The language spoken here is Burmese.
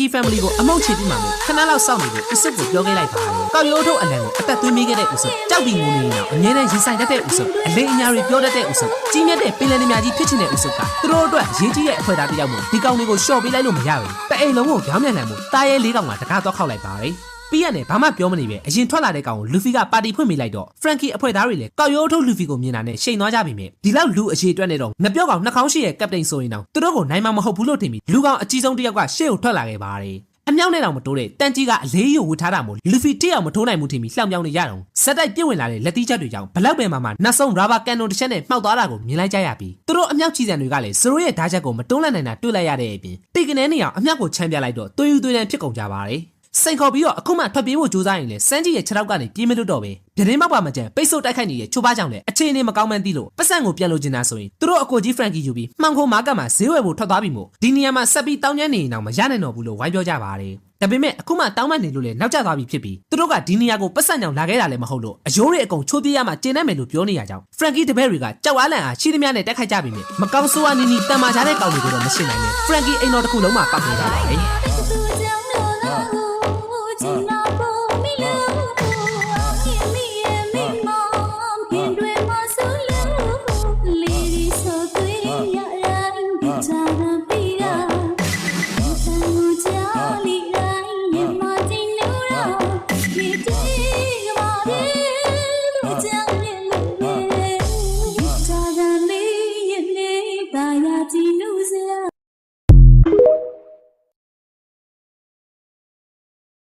Frankie family ကိုအမုံချီပြီးမှမို့ခဏလောက်စောင့်နေလို့ဦးစုကိုပြောခဲ့လိုက်ပါတယ်။ကောက်ရိုးထုတ်အလံကိုအသက်သွင်းမိခဲ့တဲ့ဦးစုကြောက်ပြီးငိုနေရင်တော့အငြင်းနဲ့ရင်ဆိုင်တတ်တဲ့ဦးစုအလေးအညာတွေပြောတတ်တဲ့ဦးစုကြီးမြတ်တဲ့ပင်လယ်နေများကြီးဖြစ်ချင်တဲ့ဦးစုကသူတို့အတွက်ရေးကြီးတဲ့အဖွဲ့သားတစ်ယောက်မို့ဒီကောင်တွေကိုရှော့ပေးလိုက်လို့မရဘူး။တအိမ်လုံးကိုကြောင်းမြန်နိုင်မှုတားရဲလေးကောင်ကတကားတော့ခောက်လိုက်ပါတယ်။ပြီးရတယ်ဘာမှပြောမနေပဲအရင်ထွက်လာတဲ့ကောင်ကိုလူဖီကပါတီဖွင့်မိလိုက်တော့ Frankie အဖွဲ့သားတွေလည်းကောက်ရိုးထုတ်လူဖီကိုမြင်တာနဲ့ရှိန်သွားကြပြီမြင်ဒီလောက်လူအခြေအတွက်နဲ့တော့ငပြောကောင်နှာခေါင်းရှိရဲ့ကပတိန်ဆိုရင်တော့သူတို့ကိုနိုင်မှာမဟုတ်ဘူးလို့ထင်ပြီးလူကောင်အကြီးဆုံးတစ်ယောက်ကရှေ့ကိုထွက်လာခဲ့ပါတယ်အမြောက်နဲ့တော့မတိုးတဲ့တန်ကြီးကအလေးယူဝတ်ထားတာမို့လူဖီတစ်ယောက်မထိုးနိုင်မှုထင်ပြီးလှောင်ပြောင်းနေရတော့ဇက်တိုက်ပြစ်ဝင်လာတဲ့လက်သီးချက်တွေကြောင့်ဘလောက်ပဲမှနောက်ဆုံးရာဘာကန်နိုတစ်ချက်နဲ့မှောက်သွားတာကိုမြင်လိုက်ကြရပြီးသူတို့အမြောက်ချီစံတွေကလည်းစရိုးရဲ့ဓာတ်ချက်ကိုမတွန်းလှန်နိုင်တာတွေ့လိုက်ရတဲ့အပြင်တိတ်ကနေနေအောင်အမြောက်ကိုချမ်းပြလိုက်တော့သွေးယူသွေးတန်းဖြစ်ကုန်ကြပါတယ်စိန်ခေါ်ပြီးတော့အခုမှထွက်ပြေးဖို့ကြိုးစားရင်လေစန်းကြီးရဲ့ခြေထောက်ကနေပြေးမလို့တော့ပဲပြတင်းမောက်ပါမကြံပိတ်ဆို့တိုက်ခိုက်နေတဲ့ချိုးပါကြောင့်လေအခြေအနေမကောင်းမှန်းသိလို့ပတ်စံကိုပြန်လို့ကျင်တာဆိုရင်သူတို့အကိုကြီး Frankie ယူပြီးမှောင်ခိုမားကတ်မှာဈေးဝယ်ဖို့ထွက်သွားပြီမို့ဒီနေရာမှာဆက်ပြီးတောင်းကျမ်းနေရင်တော့မရနိုင်တော့ဘူးလို့ဝိုင်းပြောကြပါတယ်ဒါပေမဲ့အခုမှတောင်းမှနေလို့လေနောက်ကျသွားပြီဖြစ်ပြီးသူတို့ကဒီနေရာကိုပတ်စံကြောင်လာခဲ့တာလည်းမဟုတ်လို့အယိုးတွေအကုန်ချိုးပြေးရမှကျင်းနေမယ်လို့ပြောနေရကြောင်း Frankie တပည့်တွေကကြောက်အားလန့်အားရှိသမျှနဲ့တက်ခိုက်ကြပြီမြင်မကောင်းဆိုးဝါးနီနီတန်မာကြတဲ့ကောင်တွေကိုတော့မရှင်းနိုင်နဲ့ Frankie အိမ်တော်တစ်ခုလုံးမှာပောက်နေကြပါတယ်